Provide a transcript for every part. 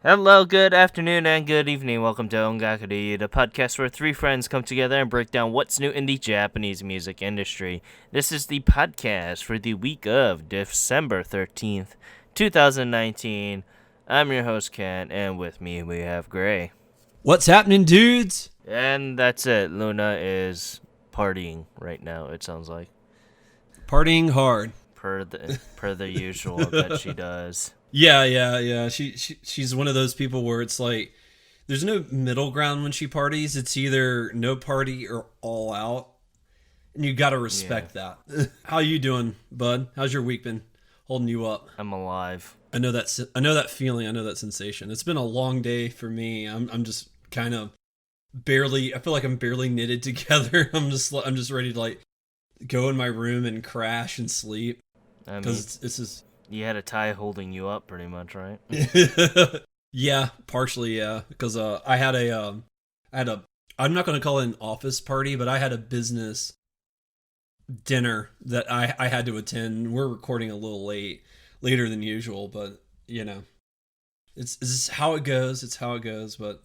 Hello, good afternoon, and good evening. Welcome to Ongakuri, the podcast where three friends come together and break down what's new in the Japanese music industry. This is the podcast for the week of December 13th, 2019. I'm your host, Ken, and with me we have Gray. What's happening, dudes? And that's it. Luna is partying right now, it sounds like. Partying hard. Per the usual that she does. Yeah. She's one of those people where it's like there's no middle ground when she parties. It's either no party or all out, and you gotta respect that. How you doing, bud? How's your week been holding you up? I'm alive. I know that feeling. I know that sensation. It's been a long day for me. I'm just kind of barely. I feel like I'm barely knitted together. I'm just ready to like go in my room and crash and sleep I mean, because it's just. you had a tie holding you up pretty much, right? Yeah, partially, yeah. Because I had a, I'm not going to call it an office party, but I had a business dinner that I had to attend. We're recording a little later than usual, but it's how it goes. It's how it goes. But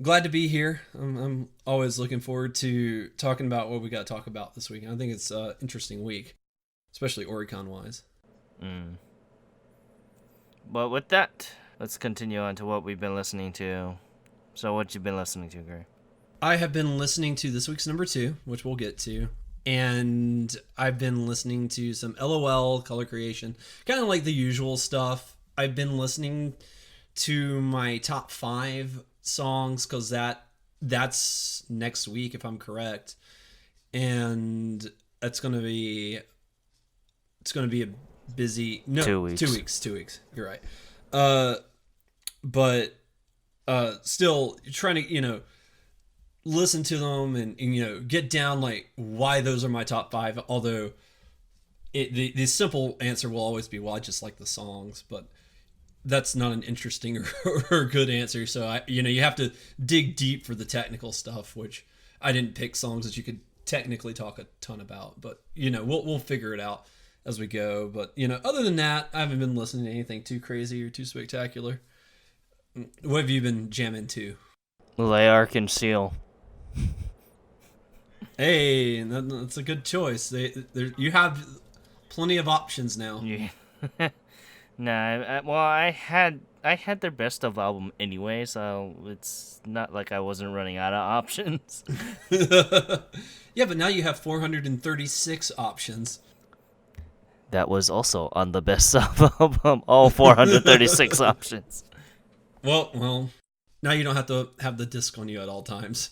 glad to be here. I'm always looking forward to talking about what we got to talk about this week. I think it's an interesting week, especially Oricon wise. But with that, let's continue on to what we've been listening to. So what you've been listening to, Gray? I have been listening to this week's number 2, which we'll get to. And I've been listening to some LOL, color creation, kind of like the usual stuff. I've been listening to my top 5 songs because that's next week, if I'm correct. And it's going to be a busy 2 weeks. 2 weeks. You're right. But still trying to listen to them and get down like why those are my top 5. Although the simple answer will always be, well, I just like the songs, but that's not an interesting or good answer. So you have to dig deep for the technical stuff, which I didn't pick songs that you could technically talk a ton about, but we'll figure it out as we go. But other than that, I haven't been listening to anything too crazy or too spectacular. What have you been jamming to? Arc Seal. Hey, that's a good choice. You have plenty of options now. Yeah. I had their best of album anyway, so it's not like I wasn't running out of options. Yeah, but now you have 436 options. That was also on the best of album, all 436 options. Well, now you don't have to have the disc on you at all times.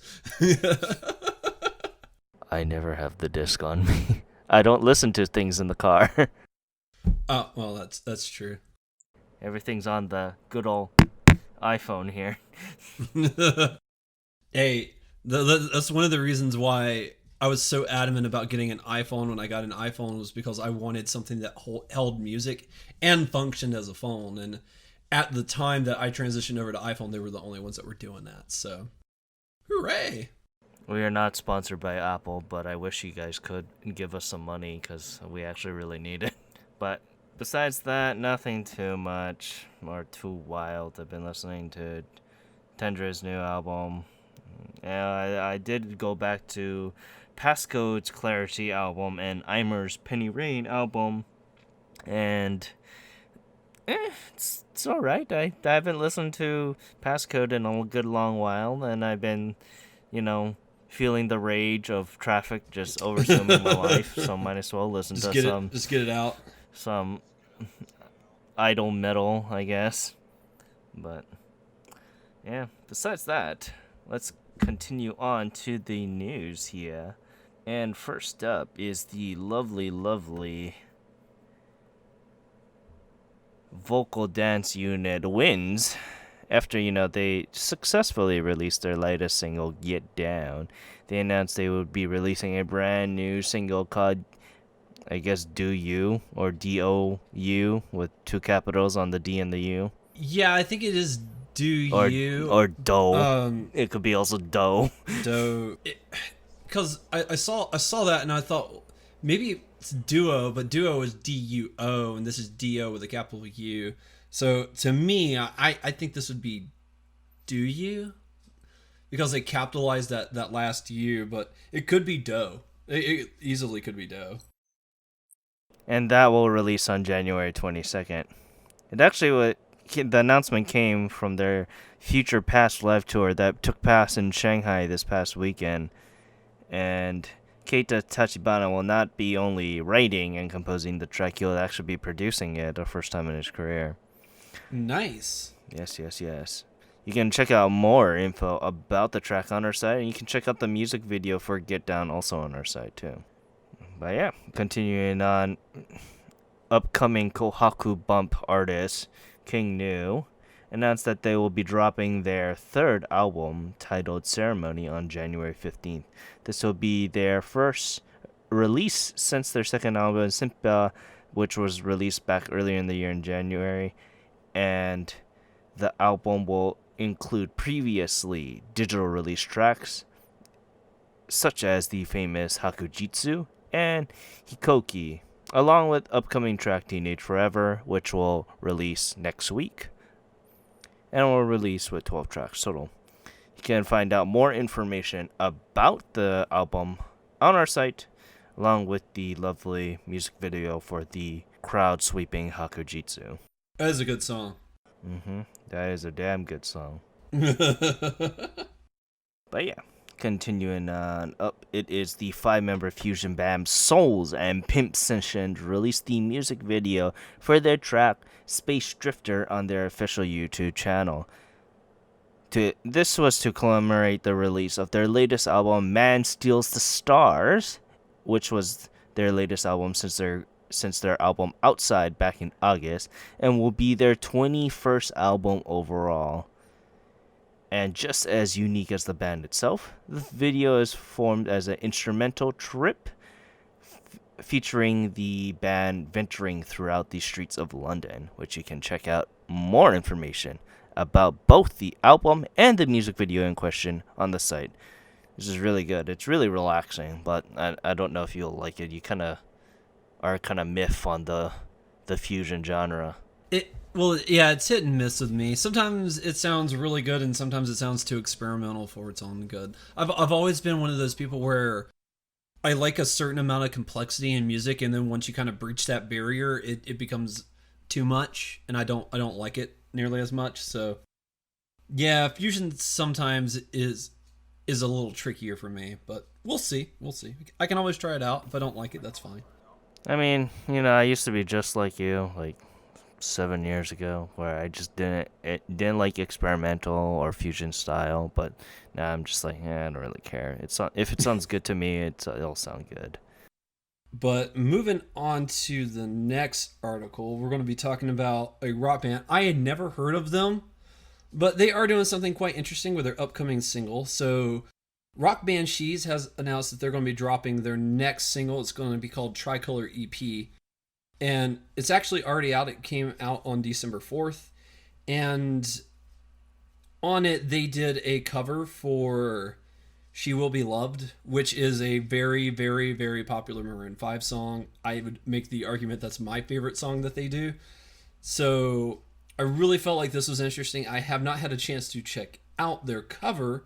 I never have the disc on me. I don't listen to things in the car. Oh, well, that's true. Everything's on the good old iPhone here. Hey, that's one of the reasons why I was so adamant about getting an iPhone when I got an iPhone, was because I wanted something that held music and functioned as a phone. And at the time that I transitioned over to iPhone, they were the only ones that were doing that. So, hooray! We are not sponsored by Apple, but I wish you guys could give us some money because we actually really need it. But besides that, nothing too much or too wild. I've been listening to Tendra's new album. I did go back to Passcode's Clarity album and Eimer's Penny Rain album, and it's alright. I haven't listened to Passcode in a good long while, and I've been, feeling the rage of traffic just overswinging my life, so might as well listen to some... Just get it out. Some idol metal, I guess. But, yeah, besides that, let's continue on to the news here. And first up is the lovely vocal dance unit Wins. After, they successfully released their latest single, Get Down. They announced they would be releasing a brand new single called, I guess, Do You, or D-O-U, with 2 capitals on the D and the U. Yeah, I think it is Do You. Or Do. It could be also Do. Do. Because I saw that and I thought maybe it's Duo, but Duo is D-U-O, and this is D-O with a capital U. So to me, I think this would be Do You? Because they capitalized that last year, but it could be Doe. It easily could be Doe. And that will release on January 22nd. It actually the announcement came from their Future Past live tour that took place in Shanghai this past weekend, and Keita Tachibana will not be only writing and composing the track, he'll actually be producing it the first time in his career. Nice. Yes, yes, yes. You can check out more info about the track on our site, and you can check out the music video for Get Down also on our site too. But yeah, continuing on, upcoming Kohaku Bump artist King New announced that they will be dropping their third album titled Ceremony on January 15th. This will be their first release since their second album, Simpa, which was released back earlier in the year in January. And the album will include previously digital release tracks, such as the famous Hakujitsu and Hikoki, along with upcoming track Teenage Forever, which will release next week, and will release with 12 tracks total. You can find out more information about the album on our site, along with the lovely music video for the crowd-sweeping Hakujitsu. That is a good song. That is a damn good song. But yeah, continuing on up, it is the 5-member fusion band Souls and Pimp Session released the music video for their track Space Drifter on their official YouTube channel. This was to commemorate the release of their latest album, Man Steals the Stars, which was their latest album since their album Outside back in August, and will be their 21st album overall. And just as unique as the band itself, the video is formed as an instrumental trip featuring the band venturing throughout the streets of London, which you can check out more information about both the album and the music video in question on the site. This is really good. It's really relaxing, but I don't know if you'll like it. You kind of are kind of miff on the fusion genre. It's hit and miss with me. Sometimes it sounds really good, and sometimes it sounds too experimental for its own good. I've always been one of those people where I like a certain amount of complexity in music, and then once you kind of breach that barrier, it becomes too much, and I don't like it nearly as much. So yeah, fusion sometimes is a little trickier for me, but we'll see. I can always try it out. If I don't like it, that's fine. I mean, I used to be just like you, like 7 years ago, where I just didn't like experimental or fusion style, but now I'm just like, I don't really care. If it sounds good to me, it'll sound good. But moving on to the next article, we're going to be talking about a rock band. I had never heard of them, but they are doing something quite interesting with their upcoming single. So Rock Band She's has announced that they're going to be dropping their next single. It's going to be called Tricolor EP. And it's actually already out. It came out on December 4th. And on it, they did a cover for She Will Be Loved, which is a very, very, very popular Maroon 5 song. I would make the argument that's my favorite song that they do. So I really felt like this was interesting. I have not had a chance to check out their cover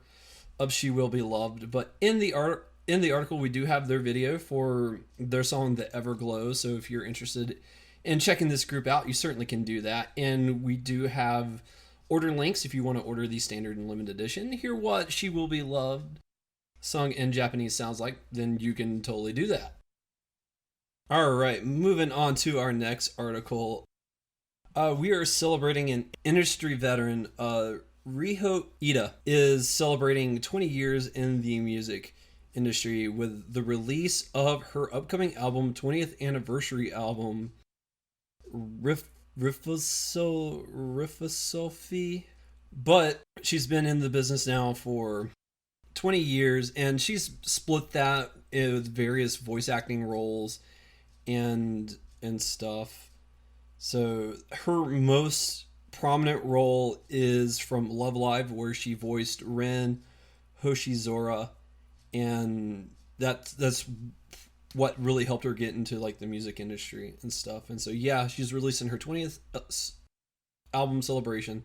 of She Will Be Loved, but in the article, we do have their video for their song The Everglow. So if you're interested in checking this group out, you certainly can do that. And we do have order links if you want to order the standard and limited edition. Hear what She Will Be Loved sung in Japanese sounds like, then you can totally do that. All right, moving on to our next article. We are celebrating an industry veteran. Riho Ida is celebrating 20 years in the music industry with the release of her upcoming album, 20th anniversary album, Riffosophy. But she's been in the business now for 20 years, and she's split that with various voice acting roles and stuff. So her most prominent role is from Love Live, where she voiced Ren Hoshizora, and that's what really helped her get into like the music industry and stuff. And so yeah, she's releasing her 20th album celebration,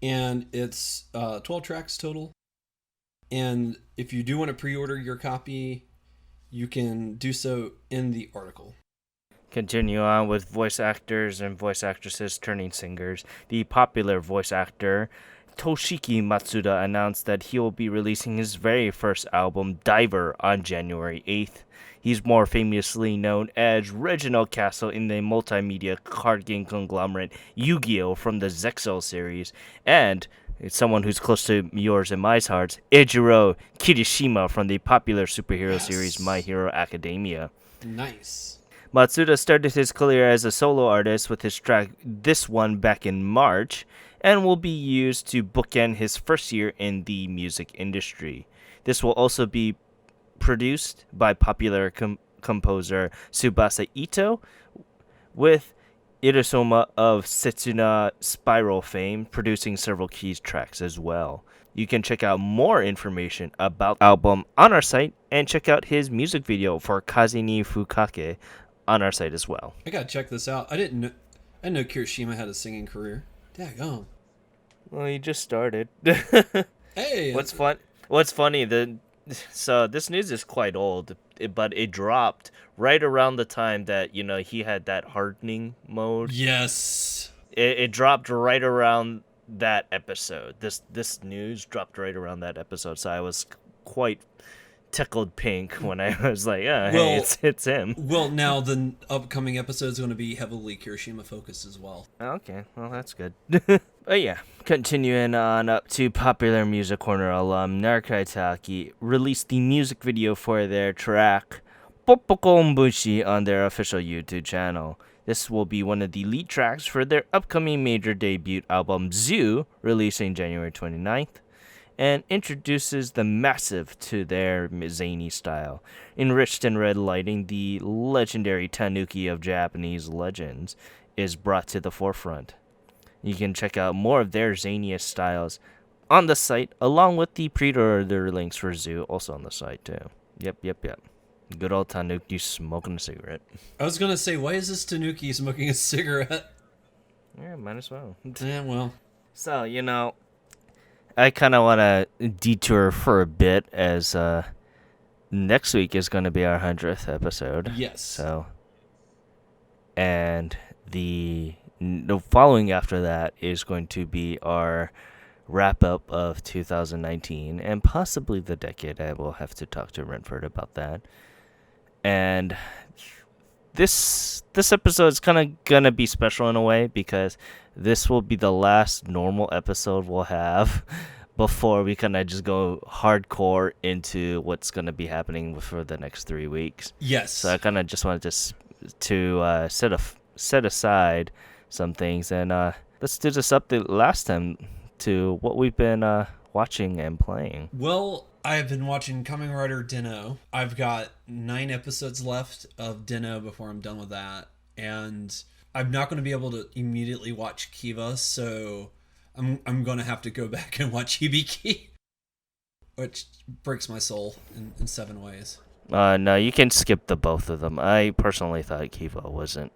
and it's 12 tracks total. And if you do want to pre-order your copy, you can do so in the article. Continue on with voice actors and voice actresses turning singers. The popular voice actor Toshiki Matsuda announced that he will be releasing his very first album, Diver, on January 8th. He's more famously known as Reginald Castle in the multimedia card game conglomerate Yu-Gi-Oh! From the Zexal series, and it's someone who's close to yours and my hearts, Ejiro Kirishima from the popular superhero series My Hero Academia. Nice. Matsuda started his career as a solo artist with his track This One back in March, and will be used to bookend his first year in the music industry. This will also be produced by popular composer Tsubasa Ito, with Irosoma of Setsuna Spiral fame producing several key tracks as well. You can check out more information about the album on our site, and check out his music video for Kaze ni Fukake on our site as well. I gotta check this out. I didn't know Kirishima had a singing career. Daggone. Well, he just started. Hey. What's funny? So this news is quite old, but it dropped right around the time that he had that hardening mode. Yes. It dropped right around that episode. This news dropped right around that episode, so I was quite tickled pink when I was like, hey, it's him. Well, now the upcoming episode is going to be heavily Kirishima focused as well. Okay, well, that's good. But yeah, continuing on up to Popular Music Corner alum Narkaitaki released the music video for their track Poppokon Bushi on their official YouTube channel. This will be one of the lead tracks for their upcoming major debut album Zoo, releasing January 29th. And introduces the massive to their zany style. Enriched in red lighting, the legendary tanuki of Japanese legends is brought to the forefront. You can check out more of their zaniest styles on the site, along with the pre-order links for Zoo, also on the site too. Yep. Good old tanuki smoking a cigarette. I was going to say, why is this tanuki smoking a cigarette? Yeah, might as well. Yeah, well. So, I kind of want to detour for a bit, as next week is going to be our 100th episode. Yes. So, and the following after that is going to be our wrap up of 2019 and possibly the decade. I will have to talk to Renford about that. And this episode is kind of gonna be special in a way, because this will be the last normal episode we'll have before we kind of just go hardcore into what's gonna be happening for the next 3 weeks. Yes. So I kind of just wanted to set aside some things, and let's do this update last time to what we've been watching and playing. Well, I've been watching Kamen Rider Den-O. I've got 9 episodes left of Den-O before I'm done with that. And I'm not going to be able to immediately watch Kiva, so I'm going to have to go back and watch Hibiki, which breaks my soul in 7 ways. No, you can skip the both of them. I personally thought Kiva wasn't...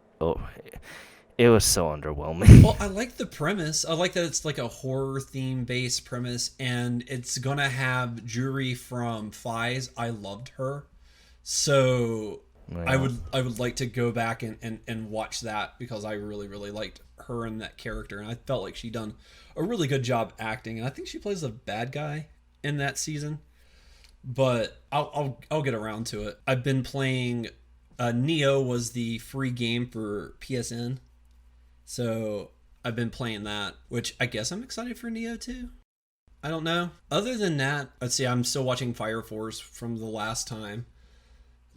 It was so underwhelming. Well, I like the premise. I like that it's like a horror theme based premise, and it's gonna have Juri from Flies. I loved her, so yeah. I would like to go back and watch that, because I really liked her and that character, and I felt like she done a really good job acting, and I think she plays a bad guy in that season. But I'll get around to it. I've been playing. Neo was the free game for PSN. So I've been playing that, which I guess I'm excited for Neo too. I don't know. Other than that, let's see, I'm still watching Fire Force from the last time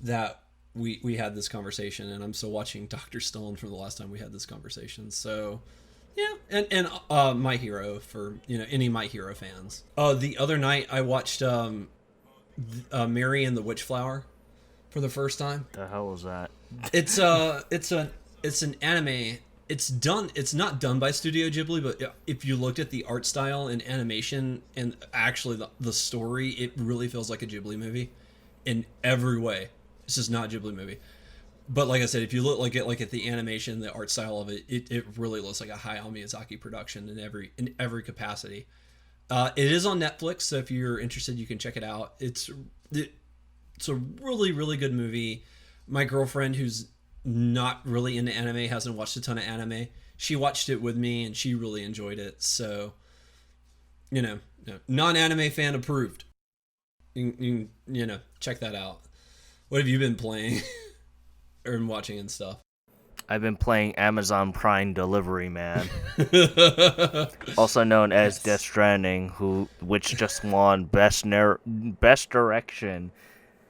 that we had this conversation, and I'm still watching Dr. Stone from the last time we had this conversation. So yeah, and My Hero for any My Hero fans. The other night I watched Mary and the Witchflower for the first time. The hell was that? It's an anime. It's not done by Studio Ghibli, but if you looked at the art style and animation and actually the story, it really feels like a Ghibli movie in every way. This is not a Ghibli movie. But like I said, if you look at the animation, the art style of it, it really looks like a Hayao Miyazaki production in every capacity. It is on Netflix, so if you're interested, you can check it out. It's a really really good movie. My girlfriend, who's not really into anime, hasn't watched a ton of anime. She watched it with me, and she really enjoyed it. So, non-anime fan approved. Check that out. What have you been playing or watching and stuff? I've been playing Amazon Prime Delivery Man, also known as Death Yes. Stranding, which just won best direction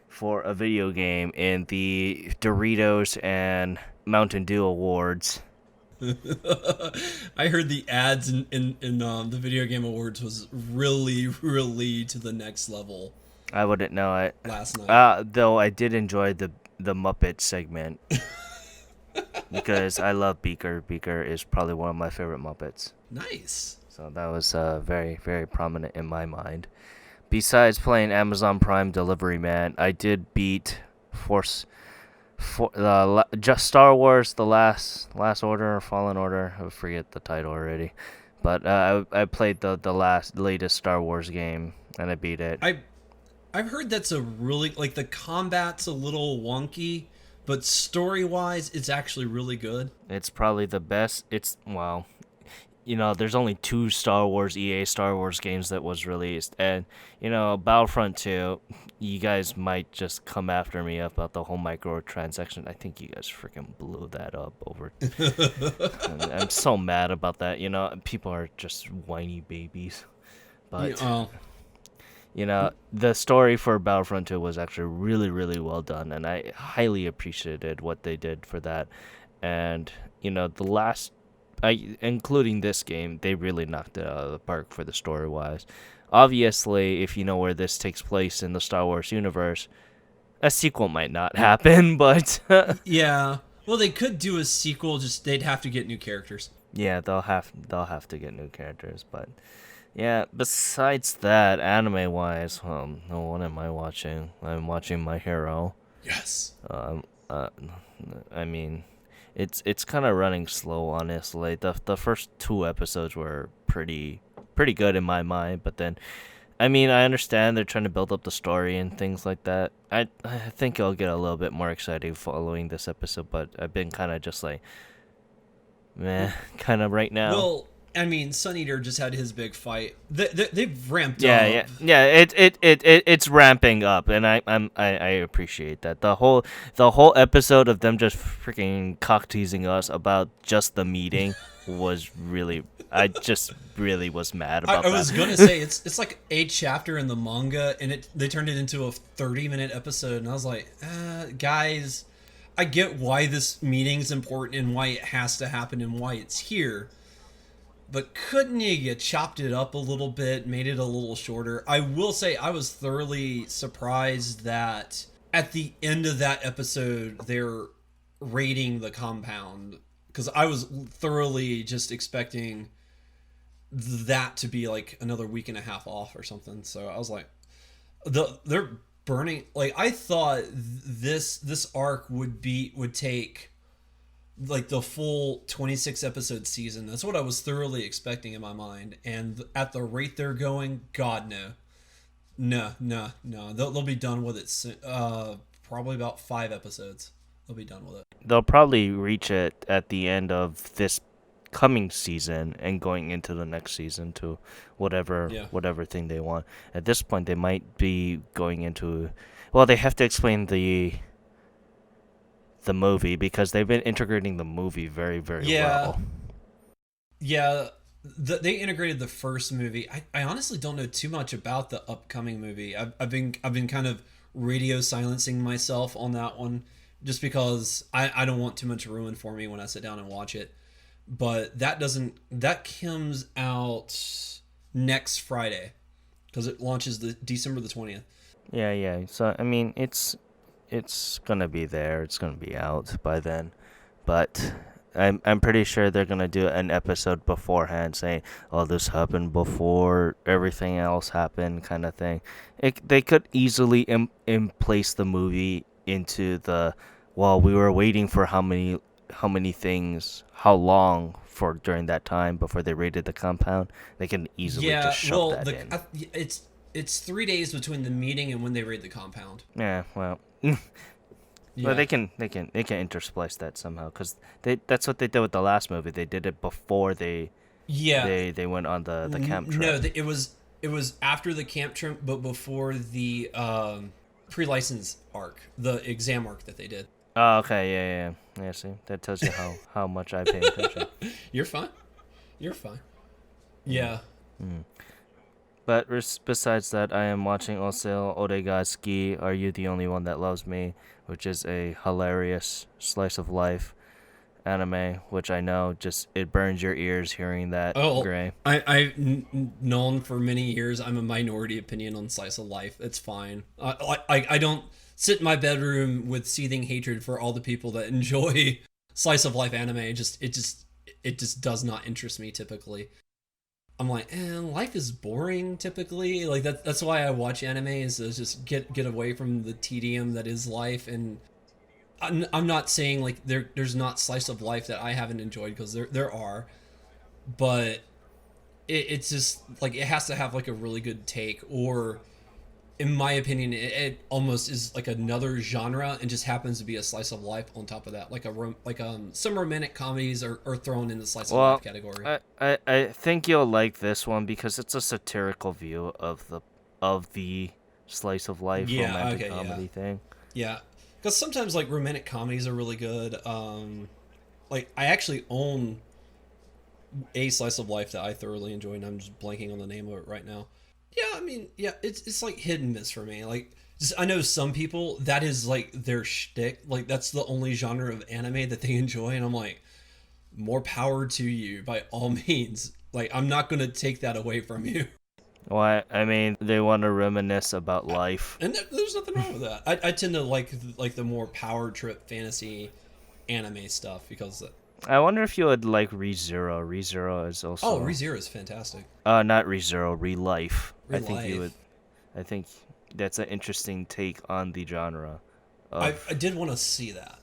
for a video game in the Doritos and Mountain Dew Awards. I heard the ads in the video game awards was really really to the next level I wouldn't know it. last night. Though I did enjoy the Muppet segment because I love Beaker. Beaker is probably one of my favorite Muppets. Nice. So that was very, very prominent in my mind. Besides playing Amazon Prime Delivery Man, I did beat just Star Wars: The Last Order or Fallen Order. I forget the title already, but I played the latest Star Wars game and I beat it. I've heard that's a really like the combat's a little wonky, but story wise, it's actually really good. It's probably the best. There's only two EA Star Wars games that was released, and Battlefront 2. You guys might just come after me about the whole microtransaction. I think you guys freaking blew that up over. I'm so mad about that. People are just whiny babies, but. Oh, The story for Battlefront 2 was actually really, really well done, and I highly appreciated what they did for that. And, including this game, they really knocked it out of the park for the story-wise. Obviously, if you know where this takes place in the Star Wars universe, a sequel might not happen, but yeah. Well, they could do a sequel. Just they'd have to get new characters. yeah, they'll have to get new characters, but. Yeah, besides that, anime-wise, what am I watching? I'm watching My Hero. Yes. Um, uh, I mean, it's kind of running slow, honestly. The first two episodes were pretty good in my mind, but then, I mean, I understand they're trying to build up the story and things like that. I think it'll get a little bit more exciting following this episode, but I've been kind of just like, meh, kind of right now. Well, I mean, Sun Eater just had his big fight. They've ramped Yeah, up. yeah. It's ramping up, and I appreciate that. The whole episode of them just freaking cock teasing us about just the meeting was really. I just really was mad about I that. was gonna say it's like a chapter in the manga, and they turned it into a 30-minute episode, and I was like, guys, I get why this meeting's important and why it has to happen and why it's here. But couldn't you chopped it up a little bit, made it a little shorter? I will say I was thoroughly surprised that at the end of that episode they're raiding the compound, because I was thoroughly just expecting that to be like another week and a half off or something. So I was like, they're burning. Like I thought this arc would take like the full 26 episode season. That's what I was thoroughly expecting in my mind. And at the rate they're going, God, no. No. They'll be done with it probably about 5 episodes. They'll be done with it. They'll probably reach it at the end of this coming season and going into the next season to whatever thing they want. At this point, they might be going into. Well, they have to explain the movie because they've been integrating the movie very, very well. Yeah, they integrated the first movie. I honestly don't know too much about the upcoming movie. I've been kind of radio silencing myself on that one just because I don't want too much ruined for me when I sit down and watch it. But that comes out next Friday because it launches the December the 20th. Yeah. So I mean, it's gonna be there. It's gonna be out by then, but I'm pretty sure they're gonna do an episode beforehand saying, "Oh, this happened before everything else happened," kind of thing. They could easily place the movie into the well, we were waiting for how long for during that time before they raided the compound. They can easily Yeah, just shove well, that in. it's 3 days between the meeting and when they raid the compound. Yeah, well, well, Yeah. they can intersplice that somehow because that's what they did with the last movie. They did it before Yeah. they went on the camp No, trip. it was after the camp trip, but before the pre-license arc, the exam arc that they did. Oh, okay, yeah. See, that tells you how much I pay attention. You're fine. You're fine. Yeah. But besides that, I am watching also Oregaski, Are You the Only One That Loves Me, which is a hilarious slice of life anime, which I know just it burns your ears hearing that, Oh, Gray. I've known for many years I'm a minority opinion on slice of life. It's fine. I don't sit in my bedroom with seething hatred for all the people that enjoy slice of life anime. It just does not interest me typically. I'm like, life is boring typically. Like that's why I watch anime is to just get away from the tedium that is life. And I'm not saying like there's not slice of life that I haven't enjoyed because there are, but it's just like it has to have like a really good take, or in my opinion it almost is like another genre and just happens to be a slice of life on top of that, like some romantic comedies are thrown in the slice of life Well, category. I think you'll like this one because it's a satirical view of the slice of life Yeah, romantic okay, yeah, comedy thing. yeah, because sometimes like romantic comedies are really good. Like I actually own a slice of life that I thoroughly enjoy, and I'm just blanking on the name of it right now. Yeah, I mean, yeah, it's like hit and miss for me. Like, just, I know some people that is like their shtick. Like, that's the only genre of anime that they enjoy, and I'm like, more power to you by all means. Like, I'm not gonna take that away from you, Well, I mean, they want to reminisce about life. and there's nothing wrong with that. I tend to like the more power trip fantasy anime stuff because I wonder if you would like ReZero. ReZero is oh, also ReZero is fantastic. not ReZero, Relife. Real life. I think that's an interesting take on the genre I of did want to see that.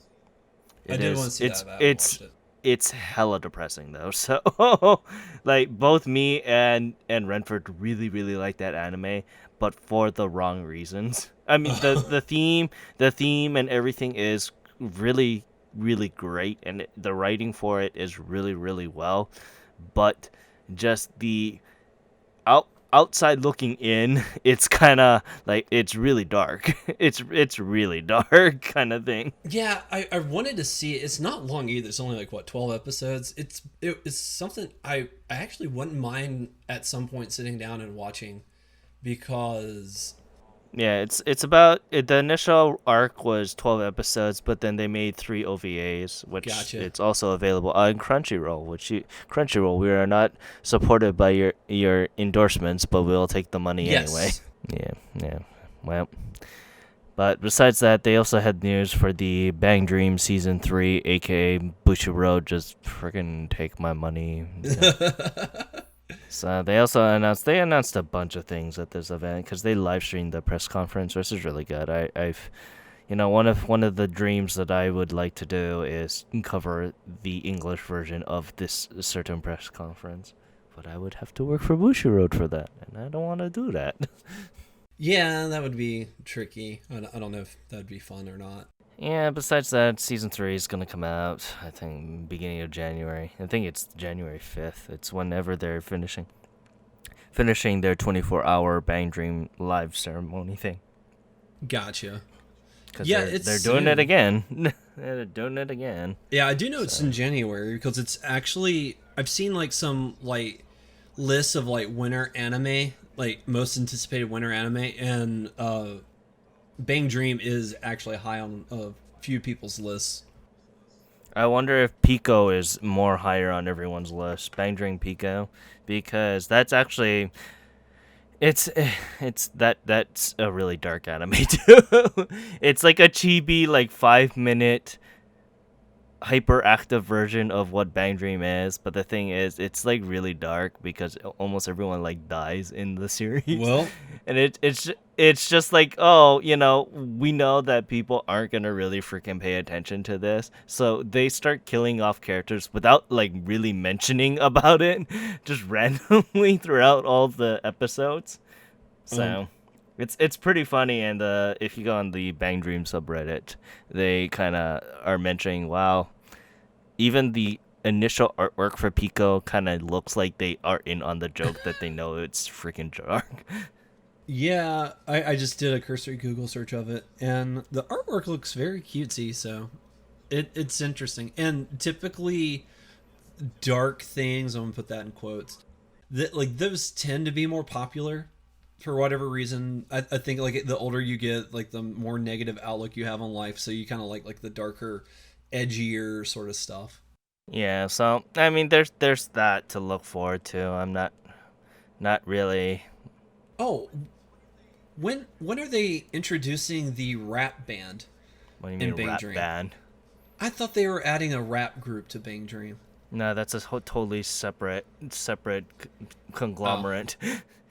I it did want is. to see that, but I haven't watched it. It's hella depressing though. So like both me and Renford really like that anime, but for the wrong reasons. I mean the theme and everything is really great, and the writing for it is really well, but just the outside looking in, it's kind of like it's really dark. It's really dark kind of thing. Yeah, I wanted to see it. It's not long either. It's only like what 12 episodes. It's something I actually wouldn't mind at some point sitting down and watching because Yeah, it's about the initial arc was 12 episodes, but then they made 3 OVAs, which gotcha. it's also available on Crunchyroll. Crunchyroll, we are not supported by your endorsements, but we'll take the money anyway. Yes. Yeah. Well, but besides that, they also had news for the Bang Dream season 3, aka Bushiroad. Just freaking take my money. So they announced a bunch of things at this event because they live streamed the press conference, which is really good. I've one of the dreams that I would like to do is cover the English version of this certain press conference, but I would have to work for Bushiroad for that, and I don't want to do that. Yeah, that would be tricky. I don't know if that'd be fun or not. Yeah, besides that, season 3 is gonna come out, I think, beginning of January. I think it's January 5th. It's whenever they're finishing their 24-hour Bang Dream live ceremony thing. Gotcha. Because Yeah, they're doing it again. They're doing it again. Yeah, I do know it's So, in January because it's actually I've seen like some like lists of like winter anime, like most anticipated winter anime, and Bang Dream is actually high on a few people's lists. I wonder if Pico is more higher on everyone's list. Bang Dream Pico, because that's actually that's a really dark anime too. It's like a chibi like 5 minute hyperactive version of what Bang Dream is, but the thing is, it's like really dark because almost everyone like dies in the series, Well, and it's just like, oh, we know that people aren't gonna really freaking pay attention to this, so they start killing off characters without like really mentioning about it, just randomly throughout all the episodes. um, So it's pretty funny, and if you go on the Bang Dream subreddit, they kind of are mentioning, wow, even the initial artwork for Pico kind of looks like they are in on the joke that they know it's freaking dark. yeah, I just did a cursory Google search of it, and the artwork looks very cutesy. So it's interesting. And typically, dark things, I'm gonna put that in quotes, that like those tend to be more popular for whatever reason. I think like the older you get, like the more negative outlook you have on life, so you kind of like the darker, edgier sort of stuff. Yeah, so I mean, there's that to look forward to. I'm not really. Oh, when are they introducing the rap band What do you in mean Bang rap Dream? band? I thought they were adding a rap group to Bang Dream. No, that's a totally separate Oh, conglomerate.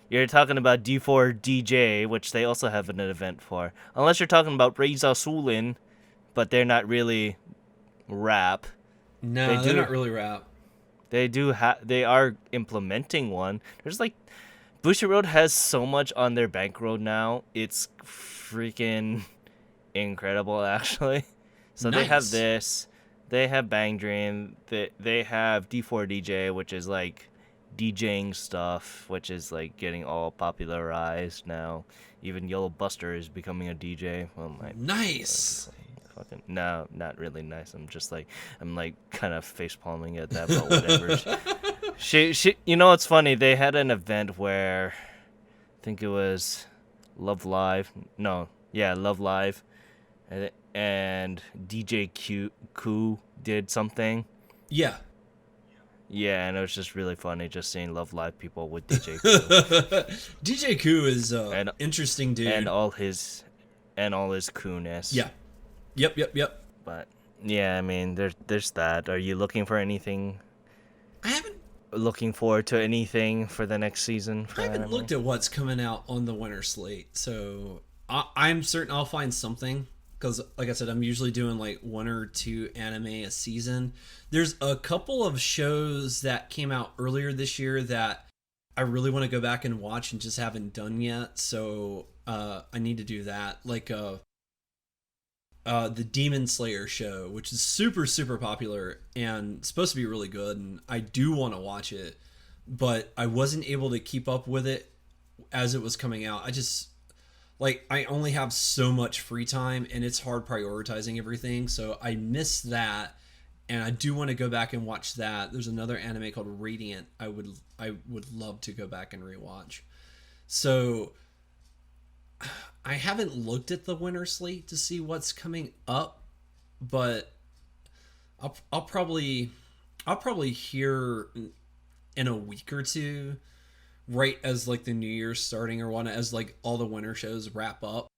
You're talking about D4 DJ, which they also have an event for. Unless you're talking about Reza Sulin, but they're not really rap. They no, they're do not really rap. they are implementing one. There's like Bushiroad has so much on their bankroll now. It's freaking incredible, actually. So they have Nice. this. They have Bang Dream. They have D4 DJ, which is like DJing stuff, which is like getting all popularized now. Even Yellow Buster is becoming a DJ. Oh my. Nice. Fucking no, not really nice. I'm like kind of face palming at that, but whatever. She, what's funny? They had an event where I think it was Love Live. No, yeah, Love Live, and DJ Q did something. Yeah. Yeah, and it was just really funny just seeing Love Live people with DJ Q DJ Koo is a and interesting and dude. all his coolness. Yeah. Yep, yep, yep. But yeah, I mean, there's that. Are you I haven't looking forward to anything for the next season I for haven't anime? looked at what's coming out on the winter slate, so I'm certain I'll find something. Because, like I said, I'm usually doing like one or two anime a season. There's a couple of shows that came out earlier this year that I really want to go back and watch and just haven't done yet. So I need to do that. Like the Demon Slayer show, which is super super popular and supposed to be really good, and I do want to watch it, but I wasn't able to keep up with it as it was coming out. I just like I only have so much free time and it's hard prioritizing everything, so I missed that. And I do want to go back and watch that. There's another anime called Radiant I would love to go back and rewatch. So I haven't looked at the winter slate to see what's coming up, but I'll probably hear in a week or two, right as like the new year's starting or one as like all the winter shows wrap up,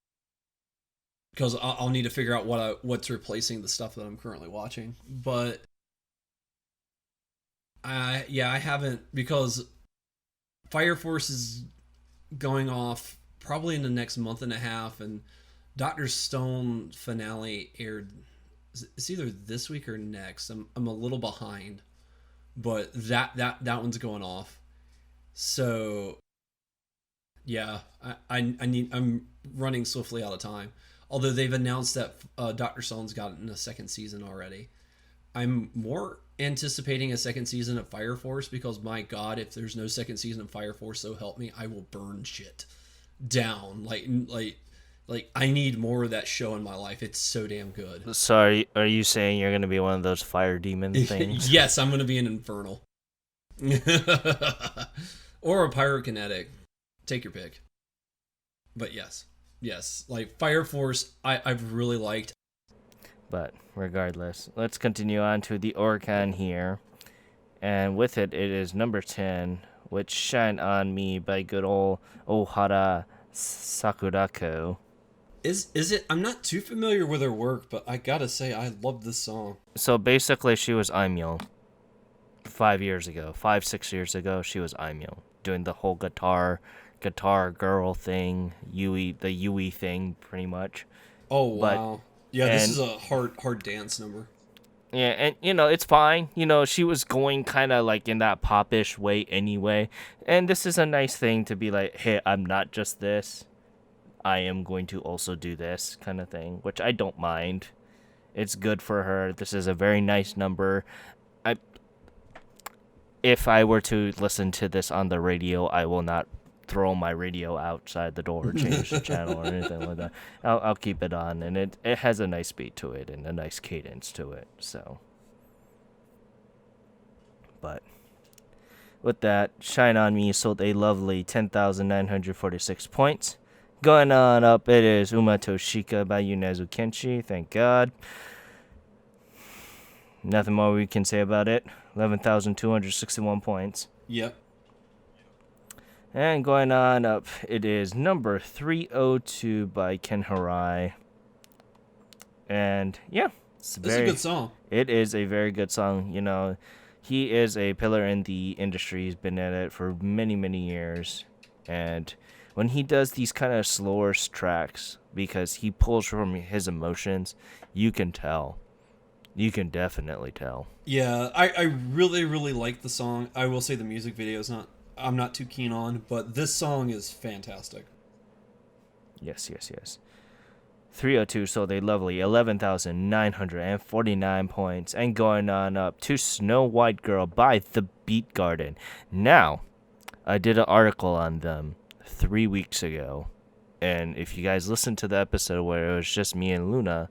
because I'll need to figure out what's replacing the stuff that I'm currently watching. But I haven't, because Fire Force is going off probably in the next month and a half, and Doctor Stone finale aired. It's either this week or next. I'm a little behind, but that one's going off. So yeah, I'm running swiftly out of time. Although they've announced that Doctor Stone's gotten a second season already. I'm more anticipating a second season of Fire Force, because my god, if there's no second season of Fire Force, so help me, I will burn shit down. Like I need more of that show in my life. It's so damn good. So are you saying you're gonna be one of those fire demon things? Yes, I'm gonna be an infernal. Or a pyrokinetic. Take your pick. But yes. Yes. Like Fire Force I've really liked. But regardless, let's continue on to the Oricon here. And with it, it is number 10, which Shine on Me by good old Ohara Sakurako. Is it? I'm not too familiar with her work, but I gotta say I love this song. So basically, she was Aimyon 5 years ago, 6 years ago. She was Aimyon doing the whole guitar girl thing, the Yui thing, pretty much. Oh But wow. Yeah, this and is a hard dance number. Yeah, and it's fine. She was going kind of like in that popish way anyway. And this is a nice thing to be like, hey, I'm not just this. I am going to also do this kind of thing, which I don't mind. It's good for her. This is a very nice number. I If I were to listen to this on the radio, I will not throw my radio outside the door or change the channel or anything like that. I'll keep it on, and it has a nice beat to it and a nice cadence to it. So, but with that, Shine On Me sold a lovely 10,946 points. Going on up, it is Uma Toshika by Yunezu Kenshi. Thank God. Nothing more we can say about it. 11,261 points. Yep. And going on up, it is number 302 by Ken Harai. And yeah, It's a good song. It is a very good song. He is a pillar in the industry. He's been at it for many, many years. And when he does these kind of slower tracks, because he pulls from his emotions, you can tell. You can definitely tell. Yeah, I really, really like the song. I will say the music video is I'm not too keen on, but this song is fantastic. Yes. 302 sold a lovely 11,949 points. And going on up to Snow White Girl by The Beat Garden. Now, I did an article on them 3 weeks ago. And if you guys listened to the episode where it was just me and Luna,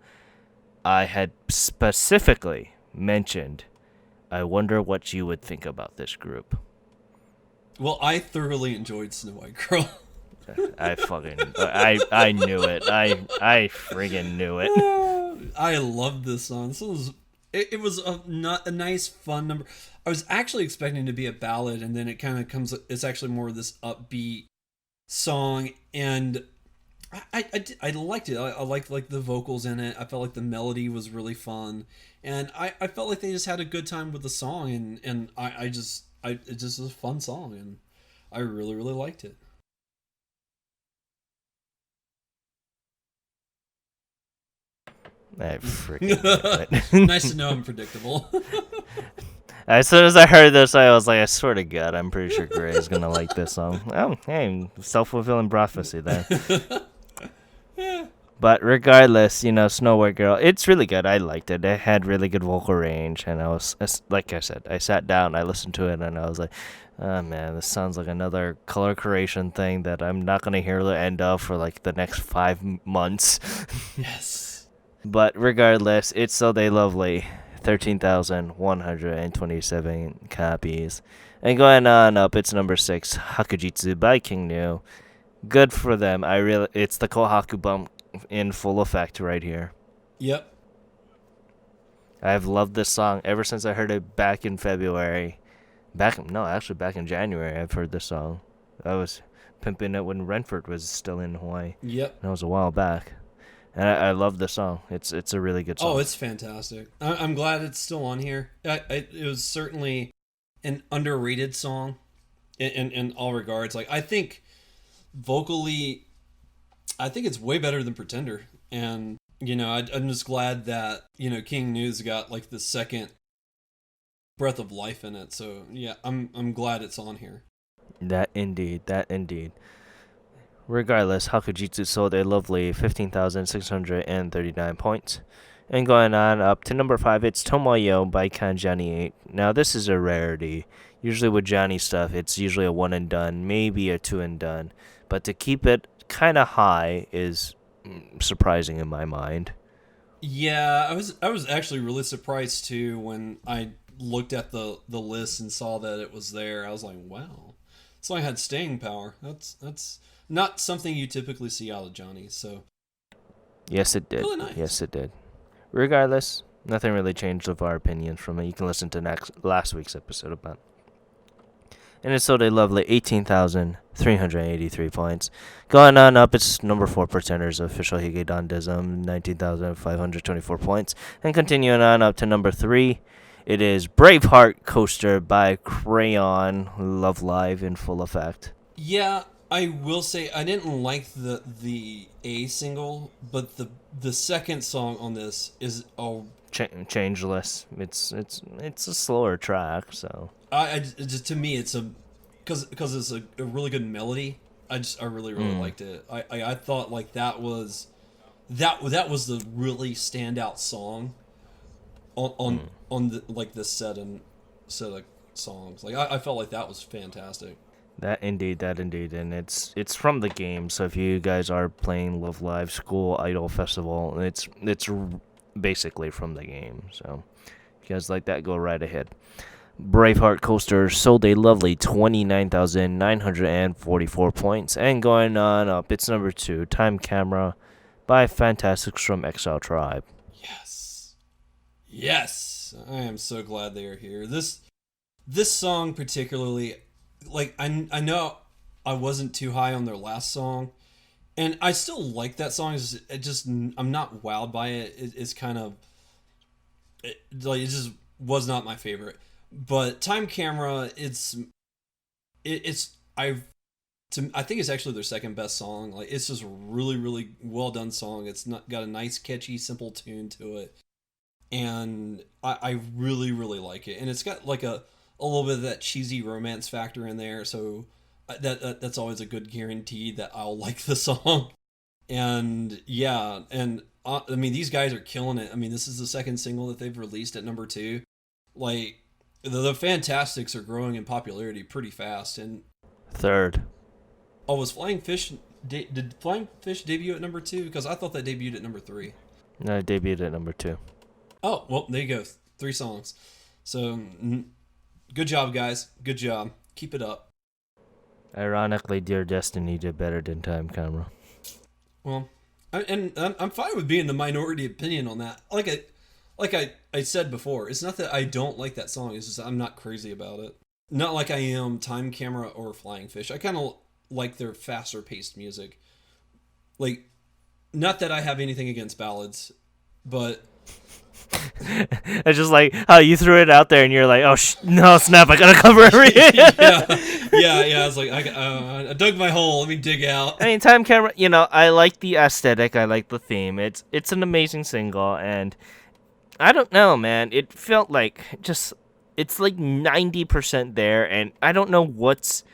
I had specifically mentioned, I wonder what you would think about this group. Well, I thoroughly enjoyed Snow White Girl. I knew it. I friggin' knew it. I loved this song. It was a nice, fun number. I was actually expecting it to be a ballad, and then it kind of it's actually more of this upbeat song, and I liked it. I liked like the vocals in it. I felt like the melody was really fun, and I felt like they just had a good time with the song, and it just was a fun song, and I really, really liked it. I freaking knew it. Nice to know I'm predictable. As soon as I heard this, I was like, I swear to God, I'm pretty sure Gray is gonna like this song. Oh, hey, self-fulfilling prophecy there. Yeah. But regardless, Snow White Girl, it's really good. I liked it. It had really good vocal range, and like I said, I sat down, I listened to it, and I was like, oh man, this sounds like another color creation thing that I'm not gonna hear the end of for like the next 5 months. Yes. But regardless, it's so they lovely. 13,127 copies. And going on up, it's number 6, Hakujitsu by King New. Good for them. It's the Kohaku bump in full effect right here. Yep. I've loved this song ever since I heard it back in February. Back in January I've heard this song. I was pimping it when Renford was still in Hawaii. Yep. That was a while back. And I love the song. It's a really good song. Oh, it's fantastic. I'm glad it's still on here. It was certainly an underrated song in all regards. Like, I think vocally, I think it's way better than Pretender. And, I'm just glad that, King New's got like the second breath of life in it. So, yeah, I'm glad it's on here. That indeed. Regardless, Hakujitsu sold a lovely 15,639 points. And going on up to number 5, it's Tomoyo by Kanjani 8. Now, this is a rarity. Usually with Johnny stuff, it's usually a one and done, maybe a two and done. But to keep it kind of high is surprising in my mind. Yeah, I was actually really surprised too when I looked at the list and saw that it was there. I was like, wow. This song had staying power. That's not something you typically see out of Johnny, so. Yes, it did. Really nice. Yes, it did. Regardless, nothing really changed of our opinions from it. You can listen to last week's episode about it. and it sold a lovely 18,383 points. Going on up, it's number 4 Pretenders, official Higedandism, 19,524 points. And continuing on up to number 3, it is Braveheart Coaster by Crayon, Love Live in full effect. Yeah, I will say I didn't like the A single, but the second song on this is Changeless. It's a slower track, so I just, to me it's a because it's a really good melody. I really liked it. I thought like that was the really standout song on the like this set of songs. Like I felt like that was fantastic. that indeed, and it's from the game. So if you guys are playing Love Live School Idol Festival, it's basically from the game. So if you guys like that, go right ahead. Braveheart Coaster sold a lovely 29,944 points. And going on up, it's number 2, Time Camera by Fantastics from Exile Tribe. Yes, I am so glad they are here. This song particularly, like I know I wasn't too high on their last song, and I still like that song. I'm not wowed by it. It's kind of it just was not my favorite. But Time Camera, I think it's actually their second best song. Like it's just a really really well done song. It's not got a nice catchy simple tune to it, and I really really like it. And it's got like a little bit of that cheesy romance factor in there. So that's always a good guarantee that I'll like the song. And yeah, and I mean these guys are killing it. I mean this is the second single that they've released at number 2. Like the Fantastics are growing in popularity pretty fast. And Third. oh, was Flying Fish did Flying Fish debut at number 2? Because I thought that debuted at number 3. No, it debuted at number 2. Oh well, there you go. 3 songs. So good job, guys. Good job. Keep it up. Ironically, Dear Destiny did better than Time Camera. Well, I'm fine with being the minority opinion on that. Like I said before, it's not that I don't like that song. It's just I'm not crazy about it. Not like I am Time Camera or Flying Fish. I kind of like their faster paced music. Like, not that I have anything against ballads, but It's just like how you threw it out there and you're like, oh, no, snap, I gotta cover everything. yeah. I was like, I dug my hole. Let me dig out. I mean, Time Camera, I like the aesthetic. I like the theme. It's an amazing single. And I don't know, man. It felt like it's like 90% there. And I don't know what's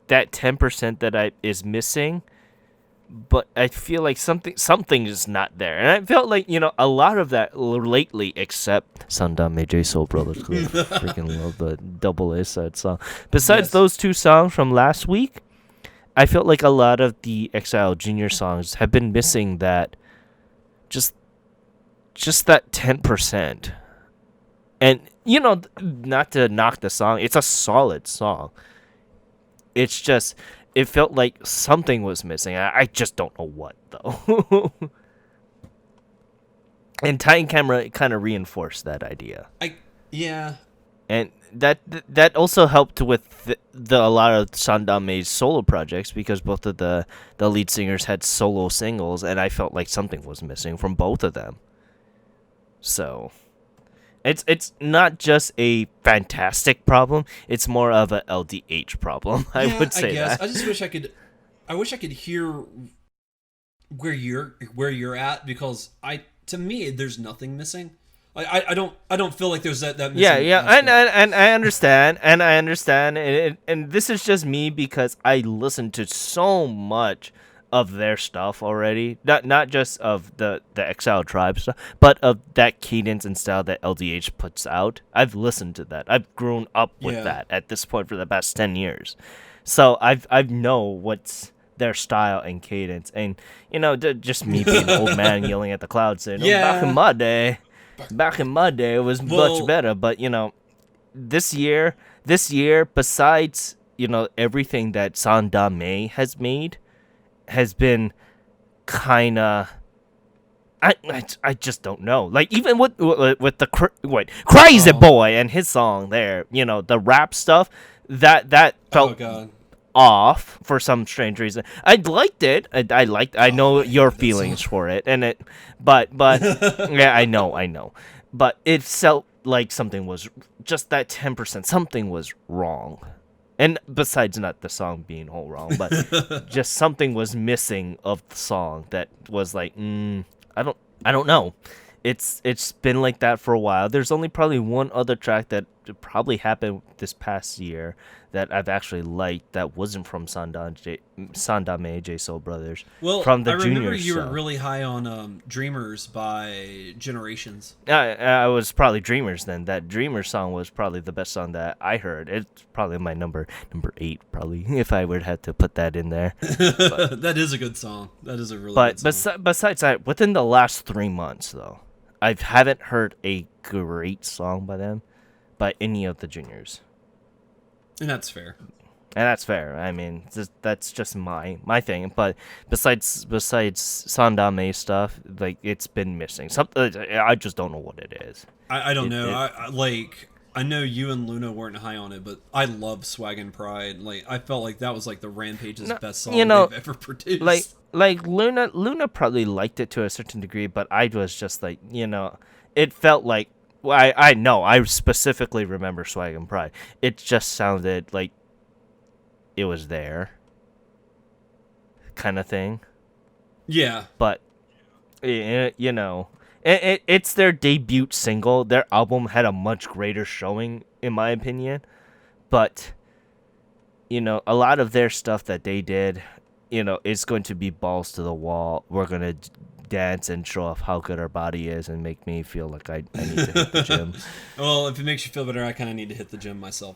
that 10% that is missing. But I feel like something is not there. And I felt like, a lot of that lately, except Sundame J Soul Brothers. I freaking love the double A side song. Besides those 2 songs from last week, I felt like a lot of the Exile Junior songs have been missing that, just that 10%. And, not to knock the song, it's a solid song. It's just, it felt like something was missing. I just don't know what, though. And Time Camera kind of reinforced that idea. Yeah. And that also helped with a lot of Sandame's solo projects, because both of the lead singers had solo singles, and I felt like something was missing from both of them. So it's not just a fantastic problem; it's more of a LDH problem. I would say that. I just wish I wish I could hear where you're at, because to me there's nothing missing. I don't feel like there's that missing. Yeah, and I understand, and this is just me because I listened to so much of their stuff already, not just of the Exile Tribe stuff, but of that cadence and style that LDH puts out. I've listened to that. I've grown up with that at this point for the past 10 years, so I know what's their style and cadence, and just me being an old man yelling at the clouds saying, back in my day it was much better. But this year besides everything that Sandame has made has been kind of, I just don't know. Like, even with the Crazy Boy and his song there, the rap stuff, that Oh felt god. off for some strange reason. I liked it. I Oh, know I your hated that song. feelings for it, and it, but yeah, I know, but it felt like something was just that 10%. Something was wrong, and besides not the song being whole wrong, but just something was missing of the song that was like, I don't, I don't know. It's been like that for a while. There's only probably one other track that probably happened this past year that I've actually liked that wasn't from Sandame J Soul Brothers Well, from I the remember Junior you were show. really high on Dreamers by Generations. I was probably Dreamers then. That Dreamers song was probably the best song that I heard. It's probably my number 8 probably if I would have to put that in there. But That is a good song. That is a really good song. besides that, within the last 3 months though, I haven't heard a great song by them by any of the juniors. And that's fair. And that's fair. I mean, that's just my thing. But besides Sandame stuff, like it's been missing. Something I just don't know what it is. I don't It, know. it I know you and Luna weren't high on it, but I love Swag and Pride. Like I felt like that was like the Rampage's no, best song you know, they've ever produced. like Luna probably liked it to a certain degree, but I was just like, it felt like, well, I know I specifically remember Swag and Pride. It just sounded like it was there, kind of thing. Yeah. But it's their debut single. Their album had a much greater showing, in my opinion. But a lot of their stuff that they did, is going to be balls to the wall. We're gonna dance and show off how good our body is, and make me feel like I need to hit the gym. Well, if it makes you feel better, I kind of need to hit the gym myself.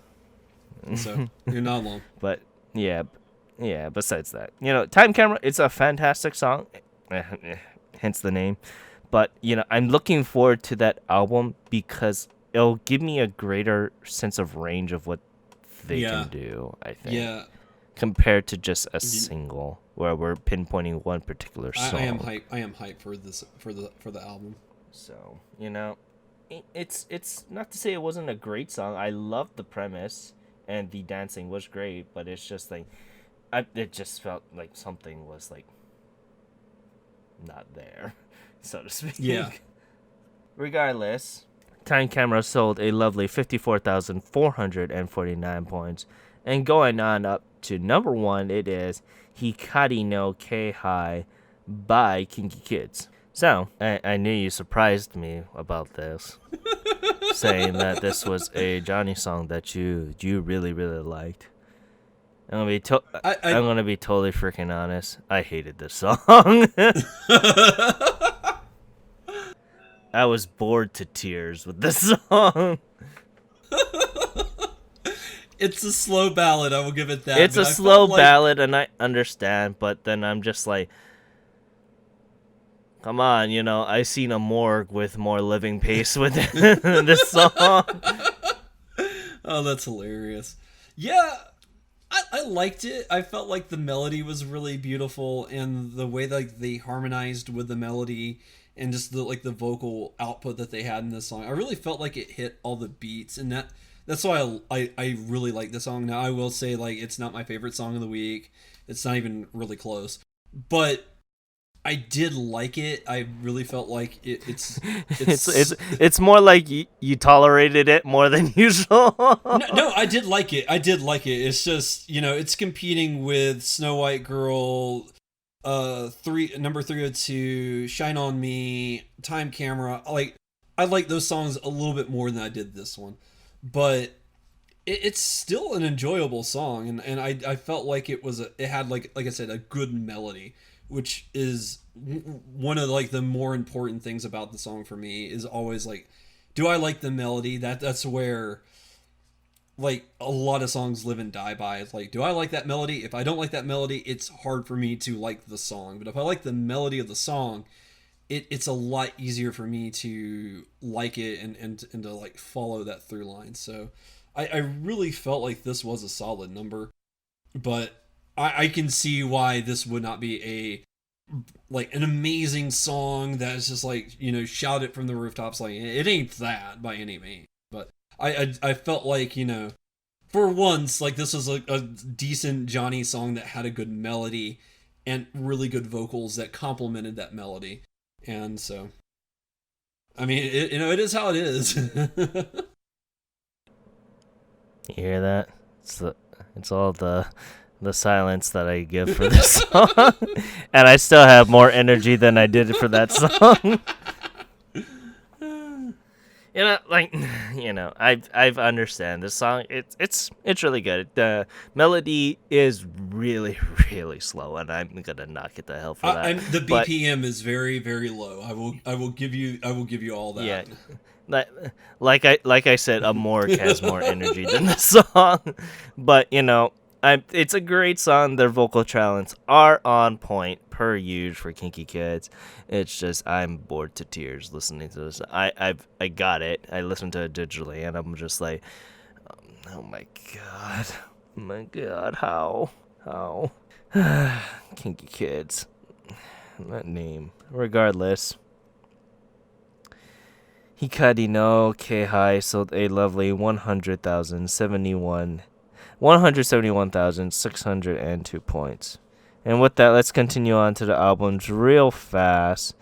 So you're not alone. But yeah, yeah. Besides that, Time Camera. It's a fantastic song, hence the name. But I'm looking forward to that album because it'll give me a greater sense of range of what they Yeah. can do. I think Yeah. compared to just a single where we're pinpointing one particular song. I am hype. I am hype for this for the album. So it's not to say it wasn't a great song. I loved the premise and the dancing was great, but it's just like it just felt like something was like not there, so to speak. Yeah. Regardless, Time Camera sold a lovely 54,449 points, and going on up to number 1, it is Hikari no Keihai by Kinky Kids. So, I knew you surprised me about this, saying that this was a Johnny song that you really, really liked. I'm gonna be totally freaking honest. I hated this song. I was bored to tears with this song. It's a slow ballad. I will give it that. It's but a I slow felt like, ballad, and I understand, but then I'm just like, come on, I seen a morgue with more living pace with this song. Oh, that's hilarious. Yeah, I liked it. I felt like the melody was really beautiful, and the way like they harmonized with the melody and just the vocal output that they had in this song. I really felt like it hit all the beats, and that's why I really like the song. Now I will say like it's not my favorite song of the week. It's not even really close, but I did like it. I really felt like it's it's more like you tolerated it more than usual. no, I did like it. I did like it. It's just it's competing with Snow White Girl, number 302, Shine on Me, Time Camera. I like those songs a little bit more than I did this one, but it's still an enjoyable song, and I felt like it had like I said a good melody, which is one of like the more important things about the song for me is always like, do I like the melody? That's where like a lot of songs live and die by. It's like, do I like that melody? If I don't like that melody, it's hard for me to like the song. But if I like the melody of the song, it's a lot easier for me to like it and to like follow that through line. So I really felt like this was a solid number, but I can see why this would not be an amazing song that's just like shout it from the rooftops. Like it ain't that by any means, but I felt like for once, like this was a decent Johnny song that had a good melody and really good vocals that complemented that melody. And so, I mean, it is how it is. You hear that? It's all the silence that I give for this song, and I still have more energy than I did for that song. I've understand this song. It's really good. The melody is really really slow, and I'm gonna knock it the hell for that. The BPM is very very low. I will give you all that. Yeah. Like I said, Amorc has more energy than the song, but it's a great song. Their vocal talents are on point, per usual for Kinky Kids. It's just I'm bored to tears listening to this. I got it. I listened to it digitally, and I'm just like, oh my god, how Kinky Kids, that name. Regardless. Hikari no Keihai sold a lovely 171,602 points. And with that, let's continue on to the albums real fast.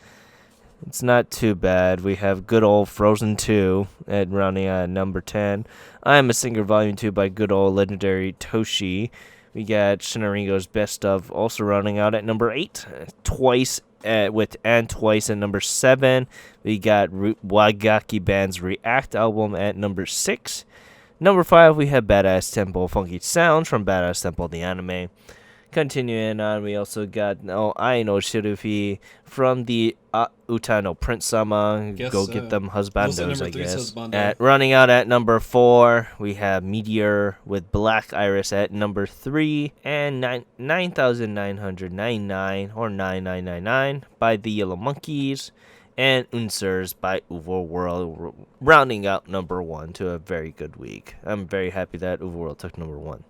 It's not too bad. We have good old Frozen 2 at rounding at number 10. I Am a Singer Volume 2 by good old legendary Toshi. We got Shinarigo's Best Of also rounding out at number 8. Twice at number 7. We got Wagaki Band's React album at number 6. Number 5, we have Badass Temple Funky Sounds from Badass Temple the anime. Continuing on, we also got Ai no Shirufi from the Utano Prince Sama. Go get them husbandos, I guess. Running out at number 4, we have Meteor with Black Iris at number 3, and 9,999 or 9999 by the Yellow Monkeys, and Unsers by Overworld, rounding out number 1 to a very good week. I'm very happy that Overworld took number 1.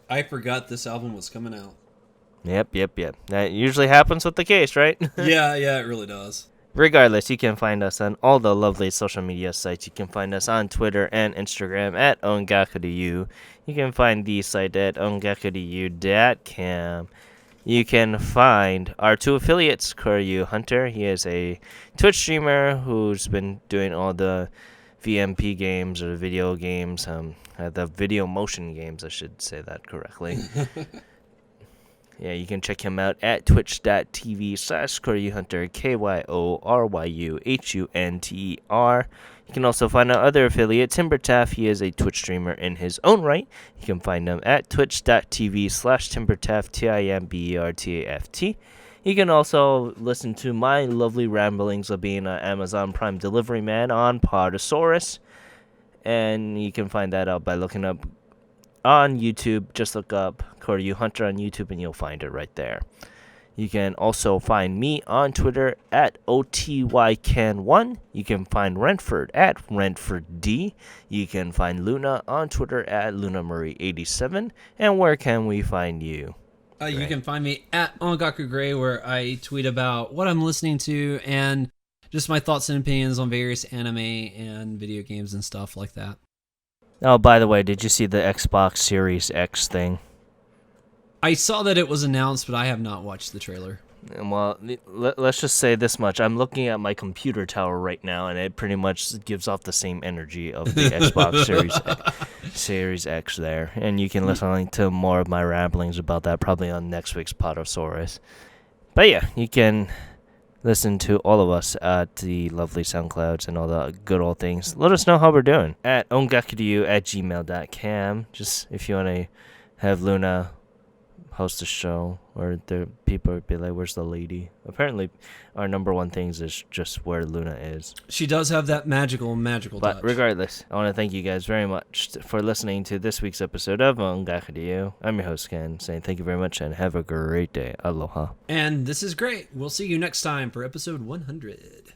I forgot this album was coming out. Yep. That usually happens with the case, right? Yeah, it really does. Regardless, you can find us on all the lovely social media sites. You can find us on Twitter and Instagram at ongakuryu. You can find the site at ongakuryu.com. You can find our 2 affiliates, Kuryu Hunter. He is a Twitch streamer who's been doing all the VMP games or video games, the video motion games, I should say that correctly. Yeah, you can check him out at twitch.tv/KoryuHunter, KYORYUHUNTER. You can also find our other affiliate, Timbertaff. He is a Twitch streamer in his own right. You can find him at twitch.tv/Timbertaff, TIMBERTAFT. You can also listen to my lovely ramblings of being an Amazon Prime delivery man on Podosaurus. And you can find that out by looking up on YouTube. Just look up Koryu Hunter on YouTube and you'll find it right there. You can also find me on Twitter at OTYCan1. You can find Renford at RenfordD. You can find Luna on Twitter at LunaMarie87. And where can we find you? You can find me at Ongaku Gray, where I tweet about what I'm listening to and just my thoughts and opinions on various anime and video games and stuff like that. Oh, by the way, did you see the Xbox Series X thing? I saw that it was announced, but I have not watched the trailer. Well, let's just say this much. I'm looking at my computer tower right now, and it pretty much gives off the same energy of the Xbox Series X there. And you can listen to more of my ramblings about that probably on next week's Podosaurus. But yeah, you can listen to all of us at the lovely SoundClouds and all the good old things. Let us know how we're doing at ongakuryu@gmail.com. Just if you want to have Luna host a show, or the people would be like, where's the lady? Apparently our number one things is just where Luna is. She does have that magical but touch. Regardless, I want to thank you guys very much for listening to this week's episode of Ongakuryu. I'm your host Ken, saying thank you very much and have a great day. Aloha. And this is great. We'll see you next time for episode 100.